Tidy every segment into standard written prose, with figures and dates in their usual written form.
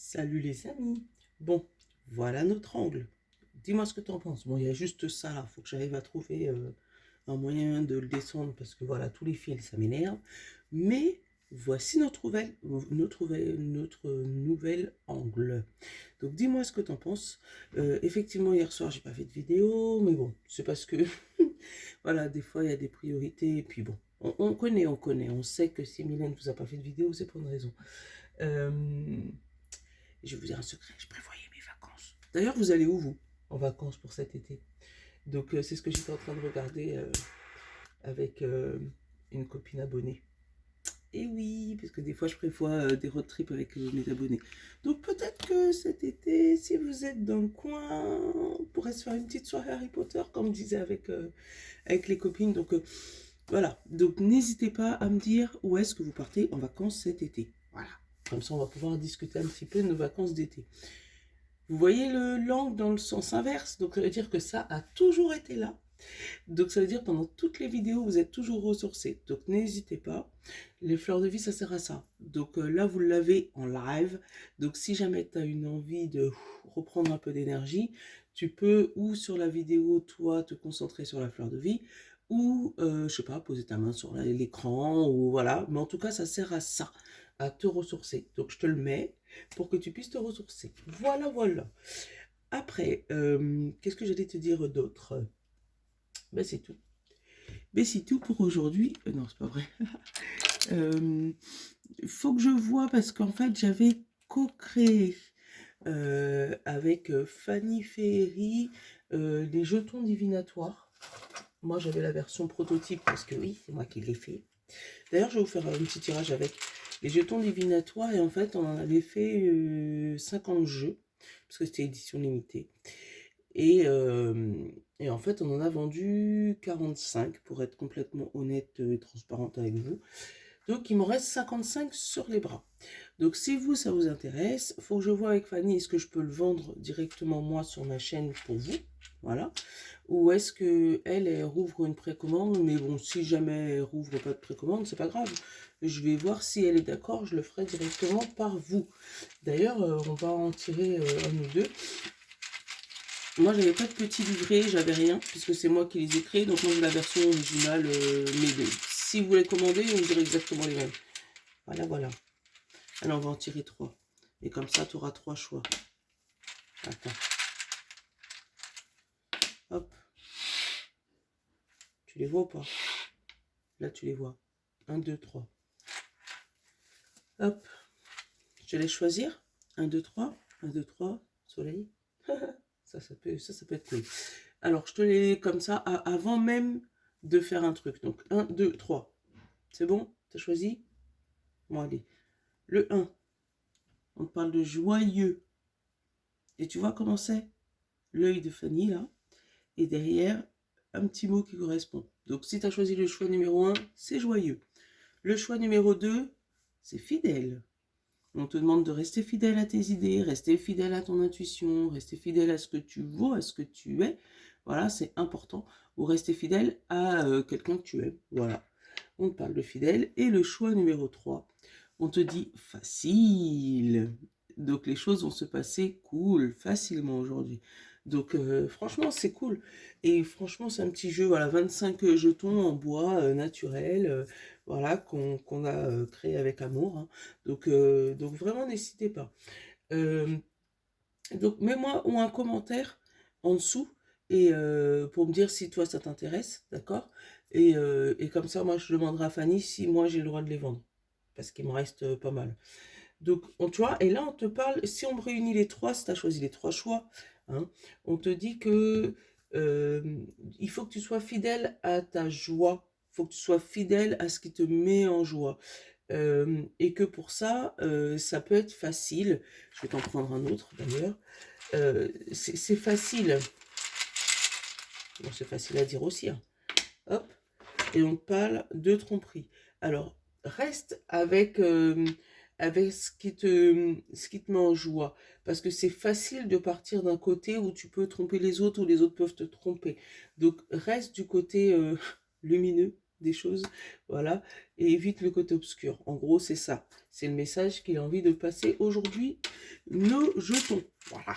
Salut les amis. Bon, voilà notre angle. Dis-moi ce que tu en penses. Bon, il y a juste ça là. Faut que j'arrive à trouver un moyen de le descendre parce que voilà, tous les fils, ça m'énerve. Mais voici notre nouvel angle. Donc dis-moi ce que tu en penses. Effectivement, hier soir, j'ai pas fait de vidéo, mais bon, c'est parce que voilà, des fois, il y a des priorités. Et puis bon, on connaît, on connaît. On sait que si Mylène vous a pas fait de vidéo, c'est pour une raison. Euh, je vais vous dire un secret, je prévoyais mes vacances. D'ailleurs, vous allez où, vous, en vacances pour cet été? Donc, c'est ce que j'étais en train de regarder avec une copine abonnée. Et oui, parce que des fois, je prévois des road trips avec mes abonnés. Donc, peut-être que cet été, si vous êtes dans le coin, on pourrait se faire une petite soirée Harry Potter, comme je disais avec les copines. Donc, voilà. Donc, n'hésitez pas à me dire où est-ce que vous partez en vacances cet été. Voilà. Comme ça, on va pouvoir discuter un petit peu de nos vacances d'été. Vous voyez l'angle dans le sens inverse, donc ça veut dire que ça a toujours été là. Donc ça veut dire que pendant toutes les vidéos, vous êtes toujours ressourcés. Donc n'hésitez pas. Les fleurs de vie, ça sert à ça. Donc là, vous l'avez en live. Donc si jamais tu as une envie de reprendre un peu d'énergie, tu peux ou sur la vidéo, toi, te concentrer sur la fleur de vie, ou, je sais pas, poser ta main sur l'écran, ou voilà. Mais en tout cas, ça sert à ça, à te ressourcer. Donc je te le mets pour que tu puisses te ressourcer. Voilà, voilà. Après, qu'est-ce que j'allais te dire d'autre? Ben c'est tout. Ben c'est tout pour aujourd'hui. Non, c'est pas vrai. Faut que je vois parce qu'en fait, j'avais co-créé avec Fanny Ferry les jetons divinatoires. Moi, j'avais la version prototype parce que oui, c'est moi qui l'ai fait. D'ailleurs, je vais vous faire un petit tirage avec les jetons divinatoires. Et en fait, on en avait fait 50 jeux parce que c'était édition limitée. Et en fait, on en a vendu 45 pour être complètement honnête et transparente avec vous. Donc, il m'en reste 55 sur les bras. Donc, si vous, ça vous intéresse, il faut que je vois avec Fanny, est-ce que je peux le vendre directement moi sur ma chaîne pour vous? Voilà. Ou est-ce qu'elle rouvre une précommande? Mais bon, si jamais elle rouvre pas de précommande, c'est pas grave. Je vais voir si elle est d'accord, je le ferai directement par vous. D'ailleurs, on va en tirer un ou deux. Moi, j'avais pas de petit livret, j'avais rien, puisque c'est moi qui les ai créés. Donc, moi, j'ai la version originale, mais si vous les commandez, vous aurez exactement les mêmes. Voilà, voilà. Alors, on va en tirer 3. Et comme ça, tu auras 3 choix. Attends. Hop. Tu les vois ou pas? Là, tu les vois. 1, 2, 3. Hop. Je te laisse choisir. 1, 2, 3. 1, 2, 3. Soleil. ça peut être cool. Alors, je te les comme ça avant même de faire un truc. Donc, 1, 2, 3. C'est bon? T'as choisi? Bon, allez. Le 1, on parle de joyeux. Et tu vois comment c'est? L'œil de Fanny, là. Et derrière, un petit mot qui correspond. Donc, si tu as choisi le choix numéro 1, c'est joyeux. Le choix numéro 2, c'est fidèle. On te demande de rester fidèle à tes idées, rester fidèle à ton intuition, rester fidèle à ce que tu vaux, à ce que tu es. Voilà, c'est important. Ou rester fidèle à quelqu'un que tu aimes. Voilà. On te parle de fidèle. Et le choix numéro 3, on te dit facile. Donc les choses vont se passer cool, facilement aujourd'hui. Donc franchement, c'est cool. Et franchement, c'est un petit jeu, voilà, 25 jetons en bois naturel, voilà, qu'on a créé avec amour. Hein. Donc vraiment, n'hésitez pas. Donc mets-moi ou un commentaire en dessous et pour me dire si toi ça t'intéresse, d'accord? Et comme ça, moi, je demanderai à Fanny si moi j'ai le droit de les vendre. Parce qu'il me reste pas mal. Donc, tu vois, et là, on te parle, si on réunit les trois, si tu as choisi les trois choix, hein, on te dit que il faut que tu sois fidèle à ta joie. Il faut que tu sois fidèle à ce qui te met en joie. Et que pour ça, ça peut être facile. Je vais t'en prendre un autre d'ailleurs. C'est facile. Bon, c'est facile à dire aussi. Hein. Hop. Et on parle de tromperie. Alors, reste avec ce qui te met en joie. Parce que c'est facile de partir d'un côté où tu peux tromper les autres ou les autres peuvent te tromper. Donc, reste du côté lumineux, des choses, voilà, et évite le côté obscur. En gros, c'est ça. C'est le message qu'il a envie de passer aujourd'hui. Nos jetons, voilà.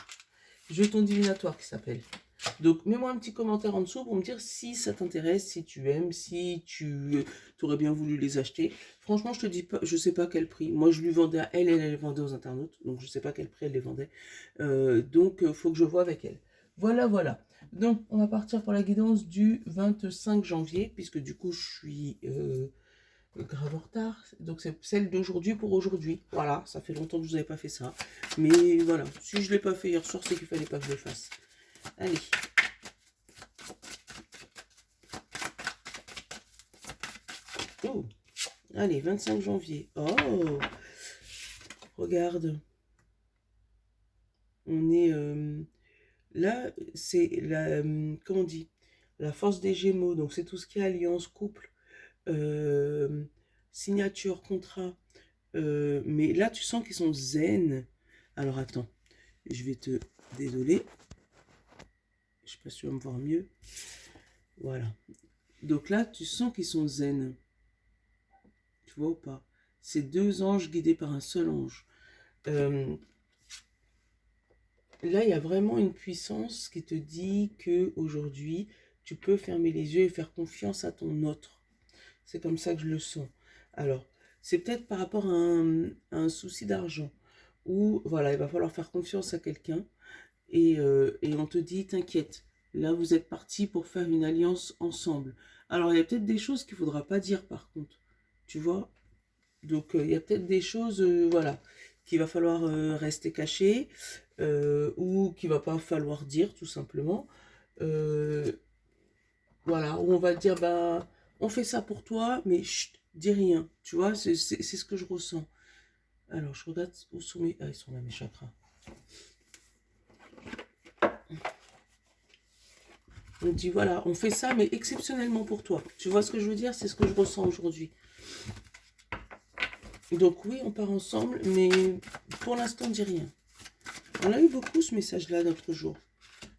Jetons divinatoires qui s'appelle. Donc, mets-moi un petit commentaire en dessous pour me dire si ça t'intéresse, si tu aimes, si tu aurais bien voulu les acheter. Franchement, je te dis pas, je sais pas quel prix. Moi, je lui vendais à elle, elle les vendait aux internautes, donc je sais pas quel prix elle les vendait. Donc, faut que je vois avec elle. Voilà, voilà. Donc, on va partir pour la guidance du 25 janvier, puisque du coup, je suis grave en retard. Donc, c'est celle d'aujourd'hui pour aujourd'hui. Voilà, ça fait longtemps que je n'avais pas fait ça. Mais voilà, si je ne l'ai pas fait hier soir, c'est qu'il fallait pas que je le fasse. Allez. Oh, allez, 25 janvier. Oh, regarde. On est... là, c'est la... comment on dit? La force des Gémeaux. Donc, c'est tout ce qui est alliance, couple, signature, contrat. Mais là, tu sens qu'ils sont zen. Alors, attends. Je vais te... Désolé. Je sais pas si tu vas me voir mieux. Voilà. Donc là, tu sens qu'ils sont zen. Tu vois ou pas? C'est deux anges guidés par un seul ange. Là, il y a vraiment une puissance qui te dit que aujourd'hui, tu peux fermer les yeux et faire confiance à ton autre. C'est comme ça que je le sens. Alors, c'est peut-être par rapport à un souci d'argent. Où, voilà, il va falloir faire confiance à quelqu'un. Et on te dit, t'inquiète, là vous êtes partis pour faire une alliance ensemble. Alors il y a peut-être des choses qu'il ne faudra pas dire par contre, tu vois. Donc il y a peut-être des choses, voilà, qu'il va falloir rester caché, ou qu'il va pas falloir dire tout simplement. Voilà, où on va dire, bah, on fait ça pour toi, mais chut, dis rien, tu vois, c'est ce que je ressens. Alors je regarde où sont mes... Ah, ils sont là mes chakras. On dit voilà, on fait ça, mais exceptionnellement pour toi. Tu vois ce que je veux dire? C'est ce que je ressens aujourd'hui. Donc oui, on part ensemble, mais pour l'instant, dis rien. On a eu beaucoup ce message-là l'autre jour.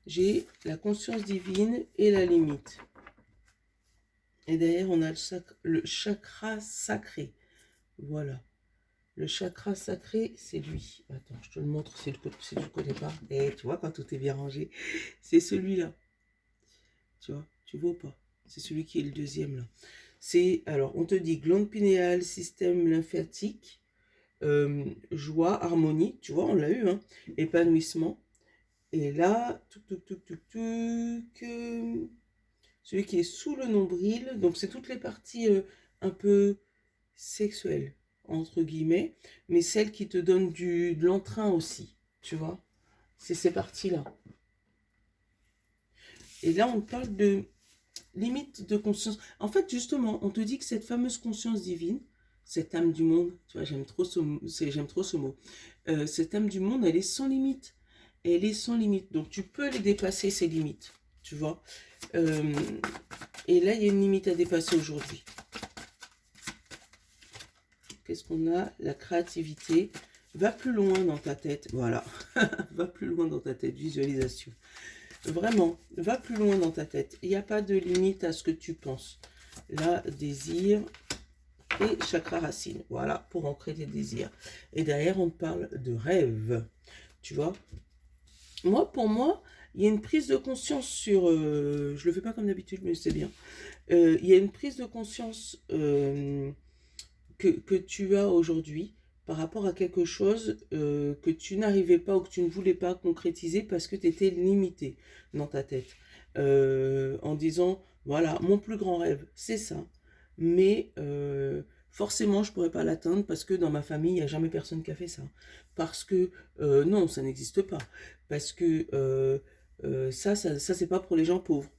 J'ai la conscience divine et la limite. Et derrière, on a le chakra sacré. Voilà. Le chakra sacré, c'est lui. Attends, je te le montre, c'est du côté pas. Et tu vois, quand tout est bien rangé, c'est celui-là. Tu vois, tu vois pas? C'est celui qui est le deuxième là. C'est, alors, on te dit glande pinéale, système lymphatique, joie, harmonie, tu vois, on l'a eu, hein, épanouissement. Et là, celui qui est sous le nombril, donc c'est toutes les parties un peu sexuelles, entre guillemets, mais celles qui te donnent de l'entrain aussi, tu vois. C'est ces parties-là. Et là, on parle de limite de conscience. En fait, justement, on te dit que cette fameuse conscience divine, cette âme du monde, tu vois, j'aime trop ce mot, cette âme du monde, elle est sans limite. Elle est sans limite. Donc, tu peux les dépasser, ces limites, tu vois. Et là, il y a une limite à dépasser aujourd'hui. Qu'est-ce qu'on a? La créativité. Va plus loin dans ta tête. Voilà. Va plus loin dans ta tête. Visualisation. Vraiment, va plus loin dans ta tête. Il n'y a pas de limite à ce que tu penses. Là, désir et chakra racine. Voilà, pour ancrer tes désirs. Et derrière, on parle de rêve. Tu vois? Moi, pour moi, il y a une prise de conscience sur... je le fais pas comme d'habitude, mais c'est bien. Il y a une prise de conscience que tu as aujourd'hui par rapport à quelque chose que tu n'arrivais pas ou que tu ne voulais pas concrétiser parce que tu étais limité dans ta tête. En disant, voilà, mon plus grand rêve, c'est ça. Mais forcément, je ne pourrais pas l'atteindre parce que dans ma famille, il n'y a jamais personne qui a fait ça. Parce que, non, ça n'existe pas. Parce que ça c'est pas pour les gens pauvres.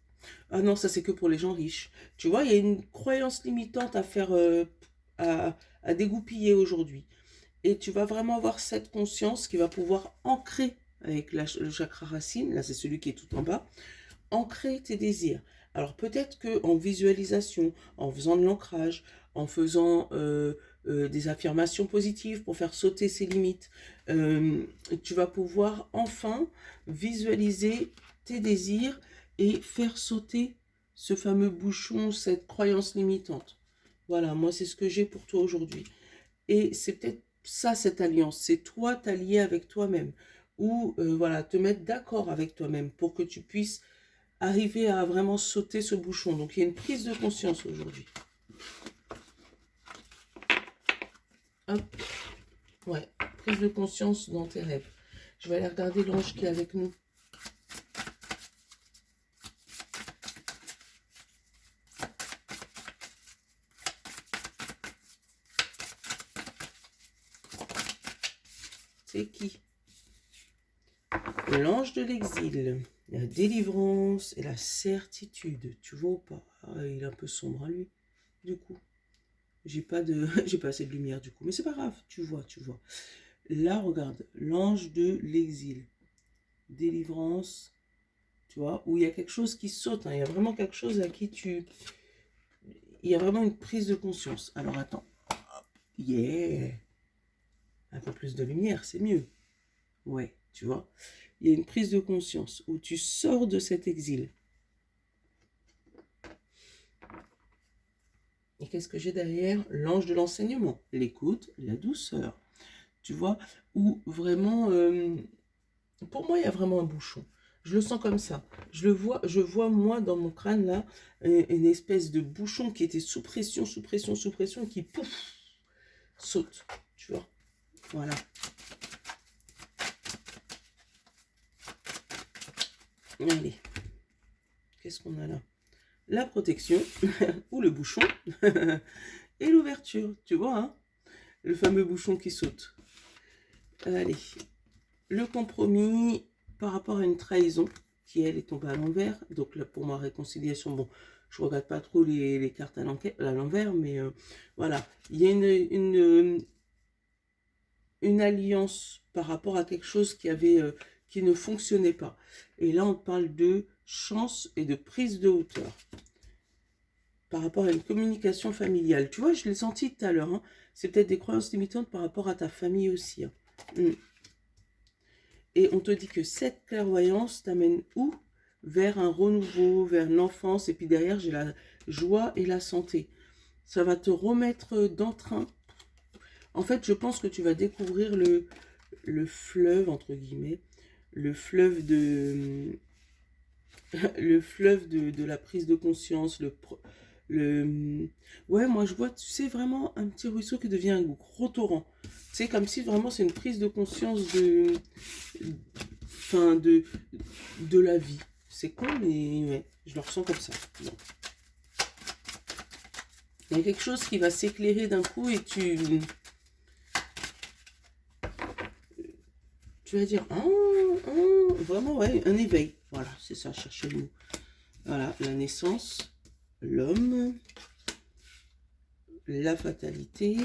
Ah non, ça c'est que pour les gens riches. Tu vois, il y a une croyance limitante à faire, à dégoupiller aujourd'hui. Et tu vas vraiment avoir cette conscience qui va pouvoir ancrer avec le chakra racine, là c'est celui qui est tout en bas, ancrer tes désirs. Alors peut-être que en visualisation, en faisant de l'ancrage, en faisant des affirmations positives pour faire sauter ses limites, tu vas pouvoir enfin visualiser tes désirs et faire sauter ce fameux bouchon, cette croyance limitante. Voilà, moi, c'est ce que j'ai pour toi aujourd'hui. Et c'est peut-être ça, cette alliance. C'est toi t'allier avec toi-même. Ou, voilà, te mettre d'accord avec toi-même pour que tu puisses arriver à vraiment sauter ce bouchon. Donc, il y a une prise de conscience aujourd'hui. Hop. Ouais, prise de conscience dans tes rêves. Je vais aller regarder l'ange qui est avec nous. C'est qui? L'ange de l'exil, la délivrance et la certitude. Tu vois ou pas? Ah, il est un peu sombre, hein, lui, du coup. J'ai pas j'ai pas assez de lumière, du coup. Mais c'est pas grave, tu vois, tu vois. Là, regarde, l'ange de l'exil. Délivrance, tu vois, où il y a quelque chose qui saute. Hein, il y a vraiment quelque chose à qui tu... Il y a vraiment une prise de conscience. Alors, attends. Yeah. Un peu plus de lumière, c'est mieux. Ouais, tu vois. Il y a une prise de conscience où tu sors de cet exil. Et qu'est-ce que j'ai derrière? L'ange de l'enseignement, l'écoute, la douceur. Tu vois, où vraiment, pour moi, il y a vraiment un bouchon. Je le sens comme ça. Je vois moi dans mon crâne là, une espèce de bouchon qui était sous pression, sous pression, sous pression, et qui pouf, saute. Tu vois, voilà. Allez, qu'est-ce qu'on a là? La protection, ou le bouchon, et l'ouverture, tu vois, hein, le fameux bouchon qui saute. Allez, le compromis par rapport à une trahison, qui elle est tombée à l'envers. Donc là, pour ma réconciliation, bon, je regarde pas trop les cartes à l'envers, mais voilà. Il y a une alliance par rapport à quelque chose qui ne fonctionnait pas. Et là, on parle de chance et de prise de hauteur par rapport à une communication familiale. Tu vois, je l'ai senti tout à l'heure. Hein. C'est peut-être des croyances limitantes par rapport à ta famille aussi. Hein. Et on te dit que cette clairvoyance t'amène où? Vers un renouveau, vers l'enfance. Et puis derrière, j'ai la joie et la santé. Ça va te remettre d'entrain. En fait, je pense que tu vas découvrir le fleuve, entre guillemets, le fleuve de, le fleuve de la prise de conscience, ouais, moi je vois, tu sais, vraiment un petit ruisseau qui devient un gros torrent. C'est comme si vraiment c'est une prise de conscience enfin, de la vie. C'est con, mais ouais, je le ressens comme ça. Bon. Il y a quelque chose qui va s'éclairer d'un coup et tu vas dire, vraiment, ouais, un éveil. Voilà, c'est ça, cherchez le mot. Voilà, la naissance, l'homme, la fatalité,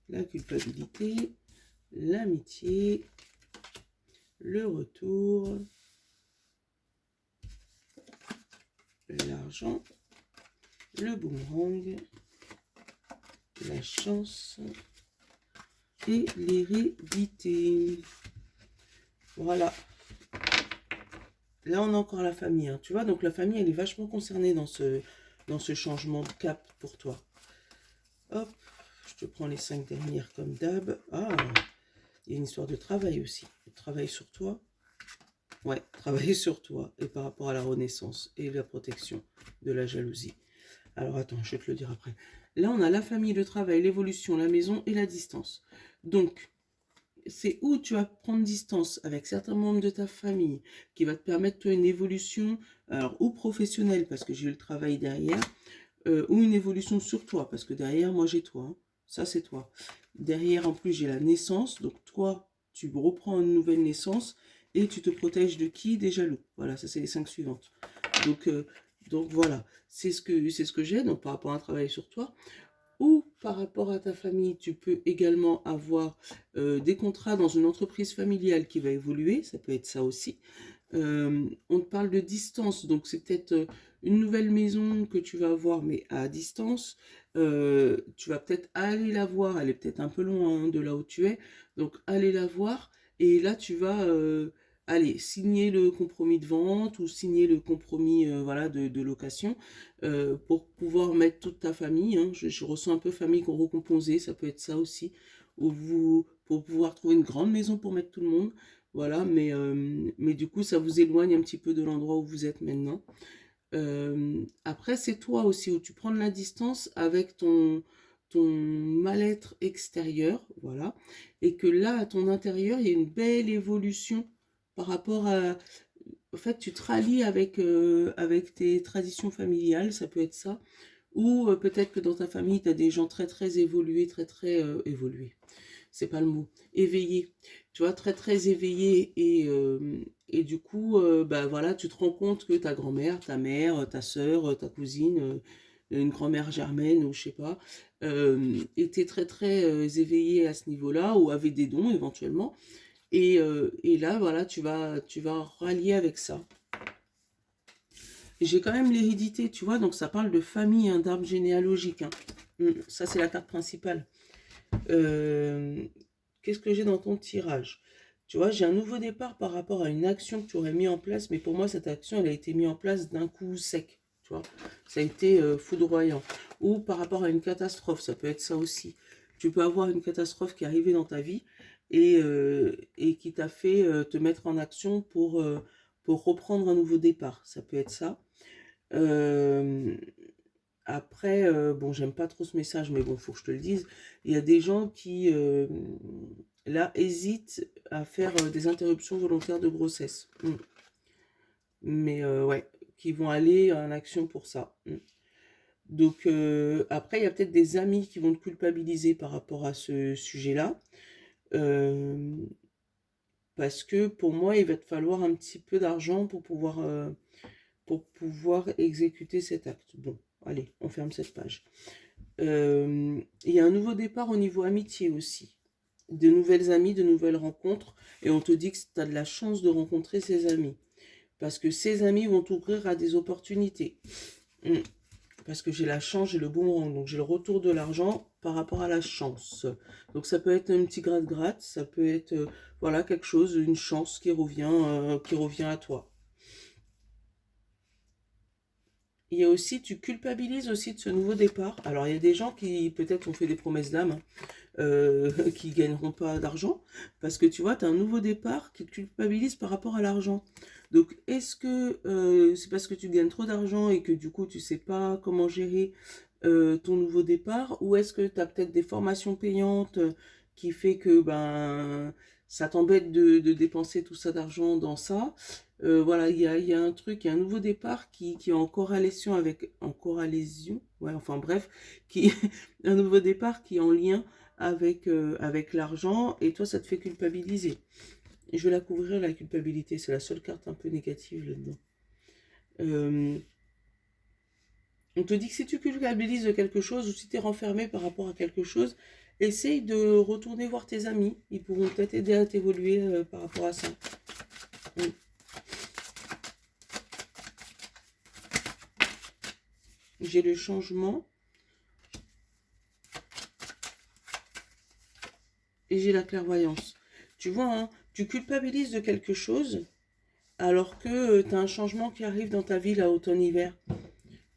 la culpabilité, l'amitié, le retour, l'argent, le boomerang, la chance et l'hérédité. Voilà. Là, on a encore la famille. Hein. Tu vois, donc la famille, elle est vachement concernée dans ce changement de cap pour toi. Hop, je te prends les 5 dernières comme d'hab. Ah, il y a une histoire de travail aussi. Travail sur toi. Ouais, travailler sur toi et par rapport à la renaissance et la protection de la jalousie. Alors attends, je vais te le dire après. Là, on a la famille, le travail, l'évolution, la maison et la distance. Donc, c'est où tu vas prendre distance avec certains membres de ta famille qui va te permettre toi une évolution, alors ou professionnelle parce que j'ai le travail derrière, ou une évolution sur toi parce que derrière moi j'ai toi, hein. Ça c'est toi. Derrière en plus j'ai la naissance, donc toi tu reprends une nouvelle naissance et tu te protèges de qui? Des jaloux. Voilà, ça c'est les 5 suivantes. Donc voilà, c'est ce que j'ai donc par rapport à un travail sur toi. Ou par rapport à ta famille, tu peux également avoir des contrats dans une entreprise familiale qui va évoluer, ça peut être ça aussi. On te parle de distance, donc c'est peut-être une nouvelle maison que tu vas avoir, mais à distance. Tu vas peut-être aller la voir, elle est peut-être un peu loin hein, de là où tu es, donc aller la voir, et là tu vas allez, signer le compromis de vente ou signer le compromis voilà, de location pour pouvoir mettre toute ta famille. Hein. Je ressens un peu famille recomposée, ça peut être ça aussi. Ou vous, pour pouvoir trouver une grande maison pour mettre tout le monde. Voilà, mais du coup, ça vous éloigne un petit peu de l'endroit où vous êtes maintenant. Après, c'est toi aussi où tu prends de la distance avec ton mal-être extérieur, voilà, et que là, à ton intérieur, il y a une belle évolution par rapport à... En fait, tu te rallies avec tes traditions familiales, ça peut être ça, ou peut-être que dans ta famille, tu as des gens très très évolués, très très évolués, c'est pas le mot, éveillés, tu vois, très très éveillés, et du coup, bah voilà, tu te rends compte que ta grand-mère, ta mère, ta sœur, ta cousine, une grand-mère germaine ou je sais pas, étaient très très éveillés à ce niveau-là ou avaient des dons éventuellement. Et là, voilà, tu vas rallier avec ça. J'ai quand même l'hérédité, tu vois, donc ça parle de famille, hein, d'arbre généalogique. Hein. Ça, c'est la carte principale. Qu'est-ce que j'ai dans ton tirage? Tu vois, j'ai un nouveau départ par rapport à une action que tu aurais mis en place, mais pour moi, cette action, elle a été mise en place d'un coup sec. Tu vois, ça a été foudroyant. Ou par rapport à une catastrophe, ça peut être ça aussi. Tu peux avoir une catastrophe qui est arrivée dans ta vie et qui t'a fait te mettre en action pour reprendre un nouveau départ. Ça peut être ça. Euh, Après, bon, j'aime pas trop ce message, mais bon, faut que je te le dise. Il y a des gens qui, là, hésitent à faire des interruptions volontaires de grossesse. Mais ouais, qui vont aller en action pour ça. Donc, après, il y a peut-être des amis qui vont te culpabiliser par rapport à ce sujet-là. Euh, Parce que pour moi, il va te falloir un petit peu d'argent pour pouvoir exécuter cet acte. Bon, allez, on ferme cette page. Il y a un nouveau départ au niveau amitié aussi. De nouvelles amies, de nouvelles rencontres. Et on te dit que tu as de la chance de rencontrer ces amis. Parce que ces amis vont t'ouvrir à des opportunités. Parce que j'ai la chance, j'ai le boomerang. Donc j'ai le retour de l'argent par rapport à la chance. Donc ça peut être un petit gratte-gratte. Ça peut être voilà, quelque chose, une chance qui revient à toi. Il y a aussi, tu culpabilises aussi de ce nouveau départ. Alors, il y a des gens qui peut-être ont fait des promesses d'âme, hein, qui gagneront pas d'argent, parce que tu vois, tu as un nouveau départ qui te culpabilise par rapport à l'argent. Donc, est-ce que c'est parce que tu gagnes trop d'argent et que du coup, tu sais pas comment gérer ton nouveau départ, ou est-ce que tu as peut-être des formations payantes qui fait que ben ça t'embête de dépenser tout ça d'argent dans ça. Voilà, il y a un truc, il y a un nouveau départ qui est en corrélation en corrélation, ouais, enfin bref, un nouveau départ qui est en lien avec l'argent, et toi, ça te fait culpabiliser. Et je vais la couvrir, la culpabilité, c'est la seule carte un peu négative là-dedans. On te dit que si tu culpabilises de quelque chose ou si tu es renfermé par rapport à quelque chose, essaye de retourner voir tes amis. Ils pourront peut-être aider à t'évoluer par rapport à ça. J'ai le changement et j'ai la clairvoyance. Tu vois, hein, tu culpabilises de quelque chose alors que tu as un changement qui arrive dans ta vie, là, automne-hiver,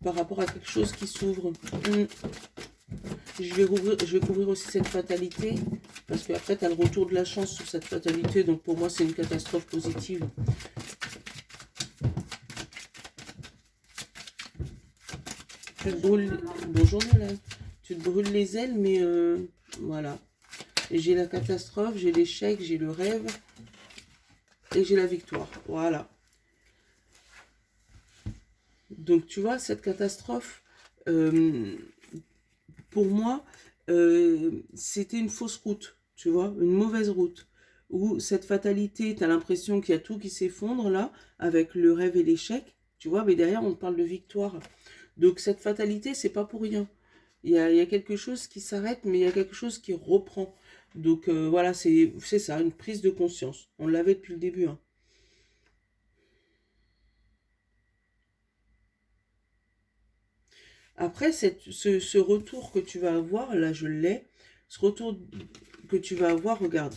par rapport à quelque chose qui s'ouvre. Je vais couvrir aussi cette fatalité, parce qu'après, tu as le retour de la chance sur cette fatalité, donc pour moi, c'est une catastrophe positive. Bonjour Nolan. Tu te brûles les ailes, mais voilà. J'ai la catastrophe, j'ai l'échec, j'ai le rêve, et j'ai la victoire. Voilà. Donc, tu vois, cette catastrophe, pour moi, c'était une fausse route, tu vois, une mauvaise route. Où cette fatalité, tu as l'impression qu'il y a tout qui s'effondre là, avec le rêve et l'échec, tu vois, mais derrière, on parle de victoire. Donc, cette fatalité, c'est pas pour rien. Il y a quelque chose qui s'arrête, mais il y a quelque chose qui reprend. Donc, voilà, c'est ça, une prise de conscience. On l'avait depuis le début, hein. Après, ce retour que tu vas avoir, là je l'ai, ce retour que tu vas avoir, regarde,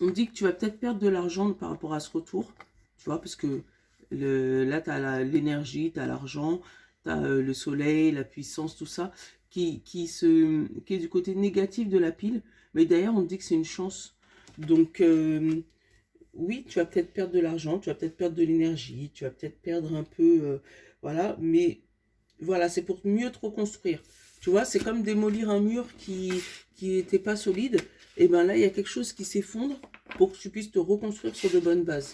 On me dit que tu vas peut-être perdre de l'argent par rapport à ce retour, tu vois, parce que là, tu as l'énergie, tu as l'argent, tu as le soleil, la puissance, tout ça, qui est du côté négatif de la pile. Mais d'ailleurs, on me dit que c'est une chance. Donc, oui, tu vas peut-être perdre de l'argent, tu vas peut-être perdre de l'énergie, tu vas peut-être perdre un peu, voilà, mais voilà, c'est pour mieux te reconstruire. Tu vois, c'est comme démolir un mur qui n'était pas solide. Et bien là, il y a quelque chose qui s'effondre pour que tu puisses te reconstruire sur de bonnes bases.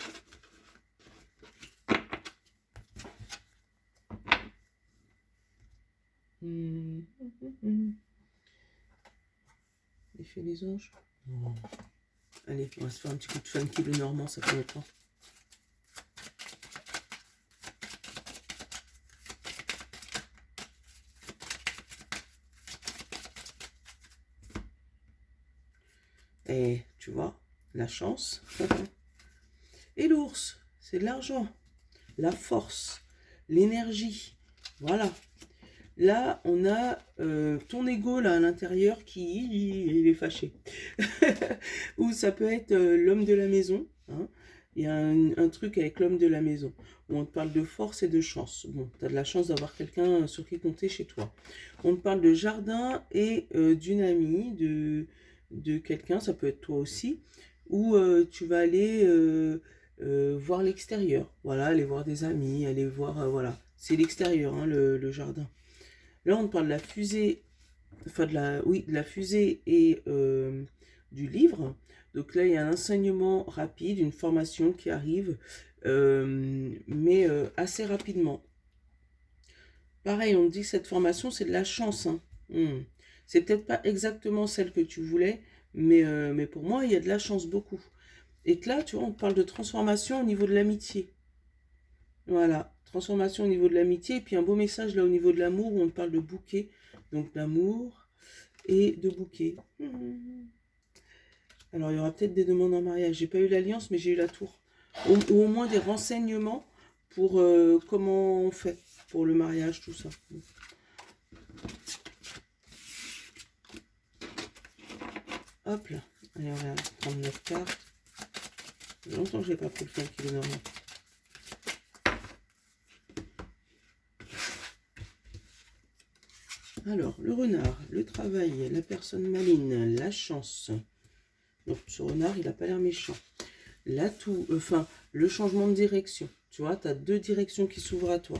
L'effet des anges. Allez, on va se faire un petit coup de funky le normand, ça fait longtemps. Et tu vois, la chance. Et l'ours, c'est de l'argent, la force, l'énergie. Voilà. Là, on a ton ego là à l'intérieur qui il est fâché. Ou ça peut être l'homme de la maison. Hein. Il y a un truc avec l'homme de la maison où on te parle de force et de chance. Bon, tu as de la chance d'avoir quelqu'un sur qui compter chez toi. On te parle de jardin et d'une amie, de quelqu'un, ça peut être toi aussi, où tu vas aller voir l'extérieur. Voilà, aller voir des amis, aller voir, voilà. C'est l'extérieur, hein, le jardin. Là, on parle de la fusée, enfin de la fusée et du livre. Donc là, il y a un enseignement rapide, une formation qui arrive, mais assez rapidement. Pareil, on me dit que cette formation, c'est de la chance. Hein. C'est peut-être pas exactement celle que tu voulais, mais pour moi, il y a de la chance beaucoup. Et que là, tu vois, on parle de transformation au niveau de l'amitié. Voilà, transformation au niveau de l'amitié, et puis un beau message là au niveau de l'amour, où on parle de bouquet, donc d'amour et de bouquet. Alors, il y aura peut-être des demandes en mariage. J'ai pas eu l'alliance, mais j'ai eu la tour. Ou au moins des renseignements pour comment on fait pour le mariage, tout ça. Hop là. Allez, on va prendre notre carte. Ça fait longtemps que je n'ai pas pris le funky le normand. Alors, le renard, le travail, la personne maligne, la chance. Donc, ce renard, il n'a pas l'air méchant. L'atout, enfin, le changement de direction. Tu vois, tu as deux directions qui s'ouvrent à toi.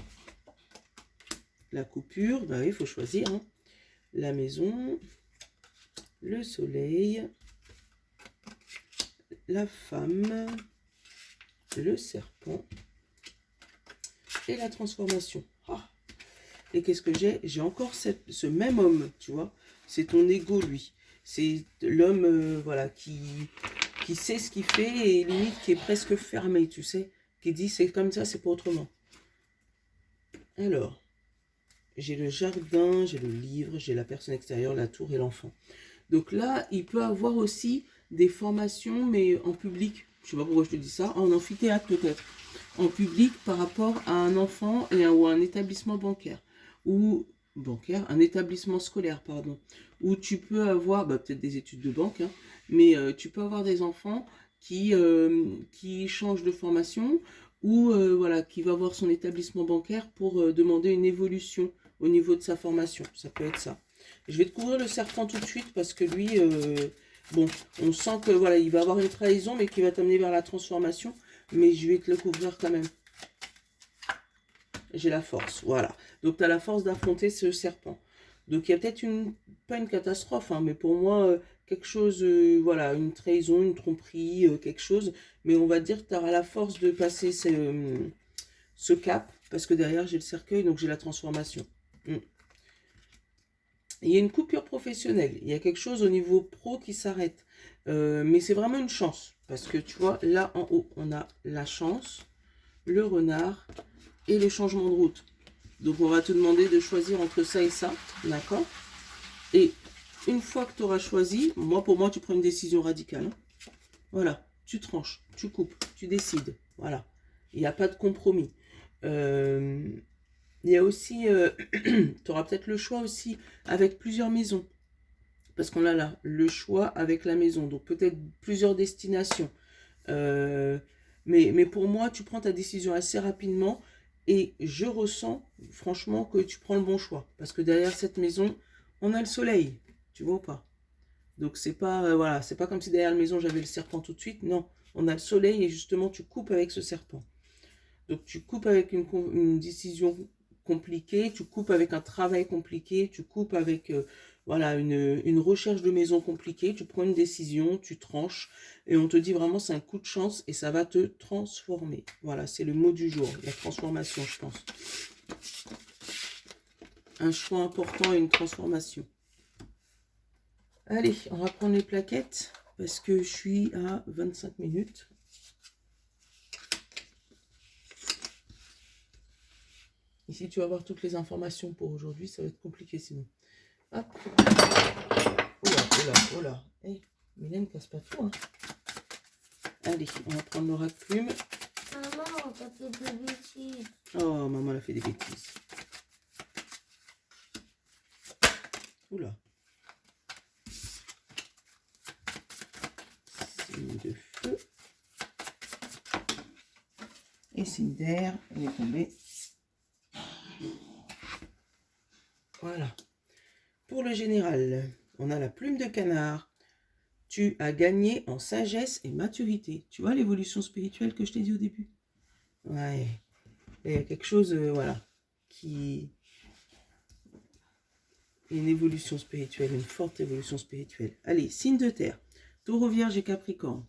La coupure, bah oui, il faut choisir. Hein. La maison, le soleil, la femme, le serpent et la transformation. Ah. Et qu'est-ce que j'ai? J'ai encore ce même homme, tu vois. C'est ton ego, lui. C'est l'homme, voilà, qui sait ce qu'il fait et limite qui est presque fermé, tu sais. Qui dit c'est comme ça, c'est pas autrement. Alors, j'ai le jardin, j'ai le livre, j'ai la personne extérieure, la tour et l'enfant. Donc là, il peut avoir aussi des formations, mais en public. Je sais pas pourquoi je te dis ça. En amphithéâtre peut-être. En public par rapport à un enfant ou à un établissement bancaire. Ou un établissement scolaire, pardon. Où tu peux avoir, peut-être des études de banque, hein, mais tu peux avoir des enfants qui changent de formation ou voilà, qui va voir son établissement bancaire pour demander une évolution au niveau de sa formation. Ça peut être ça. Je vais te couvrir le serpent tout de suite parce que lui, bon, on sent que voilà, il va avoir une trahison, mais qui va t'amener vers la transformation. Mais je vais te le couvrir quand même. J'ai la force, voilà. Donc, tu as la force d'affronter ce serpent. Donc, il y a peut-être pas une catastrophe, hein, mais pour moi, quelque chose, voilà, une trahison, une tromperie, quelque chose. Mais on va dire que tu auras la force de passer ce cap, parce que derrière, j'ai le cercueil, donc j'ai la transformation. Il y a une coupure professionnelle, il y a quelque chose au niveau pro qui s'arrête. Mais c'est vraiment une chance, parce que tu vois, là en haut, on a la chance, le renard et le changement de route. Donc on va te demander de choisir entre ça et ça, d'accord? Et une fois que tu auras choisi, pour moi, tu prends une décision radicale. Hein. Voilà, tu tranches, tu coupes, tu décides. Voilà, il n'y a pas de compromis. Il y a aussi, tu auras peut-être le choix aussi avec plusieurs maisons. Parce qu'on a là le choix avec la maison. Donc peut-être plusieurs destinations. Mais pour moi, tu prends ta décision assez rapidement. Et je ressens franchement que tu prends le bon choix. Parce que derrière cette maison, on a le soleil. Tu vois ou pas? Donc c'est pas, voilà, c'est pas comme si derrière la maison j'avais le serpent tout de suite. Non, on a le soleil et justement tu coupes avec ce serpent. Donc tu coupes avec une décision compliquée, tu coupes avec un travail compliqué, tu coupes avec voilà, une recherche de maison compliquée, tu prends une décision, tu tranches et on te dit vraiment c'est un coup de chance et ça va te transformer. Voilà, c'est le mot du jour, la transformation je pense. Un choix important et une transformation. Allez, on va prendre les plaquettes parce que je suis à 25 minutes. Ici, tu vas avoir toutes les informations pour aujourd'hui. Ça va être compliqué sinon. Hop. Oh là, oh là, oh là. Hey, Mylène, casse pas tout. Hein. Allez, on va prendre l'oracle plume. Maman, t'as fait des bêtises. Oh, maman, elle a fait des bêtises. Oula. Signe de feu. Et signe d'air. Elle est tombée. Voilà. Pour le général, on a la plume de canard. Tu as gagné en sagesse et maturité. Tu vois l'évolution spirituelle que je t'ai dit au début? Ouais. Il y a quelque chose, voilà, qui... Une évolution spirituelle, une forte évolution spirituelle. Allez, signe de terre. Taureau, Vierge et Capricorne.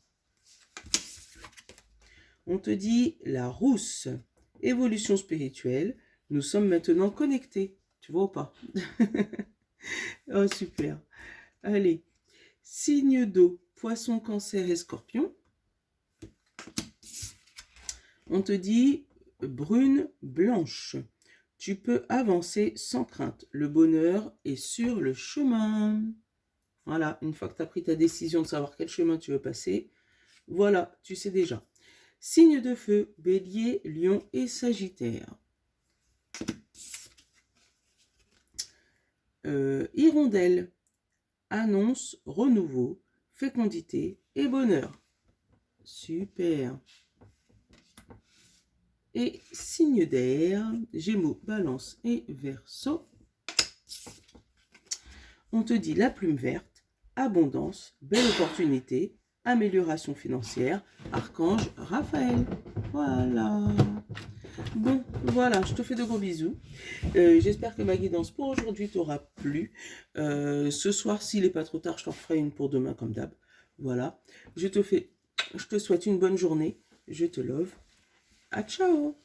On te dit la rousse. Évolution spirituelle. Nous sommes maintenant connectés. Tu vois ou pas? Oh, super. Allez. Signe d'eau. Poisson, Cancer et Scorpion. On te dit brune, blanche. Tu peux avancer sans crainte. Le bonheur est sur le chemin. Voilà, une fois que tu as pris ta décision de savoir quel chemin tu veux passer, voilà, tu sais déjà. Signe de feu, Bélier, Lion et Sagittaire. Hirondelle, annonce renouveau, fécondité et bonheur. Super. Et signe d'air, Gémeaux, Balance et Verseau. On te dit la plume verte, abondance, belle opportunité, amélioration financière, Archange Raphaël. Voilà. Bon, voilà, je te fais de gros bisous. J'espère que ma guidance pour aujourd'hui t'aura plu. Ce soir, s'il n'est pas trop tard, je t'en ferai une pour demain comme d'hab. Voilà. Je te souhaite une bonne journée. Je te love. À ciao.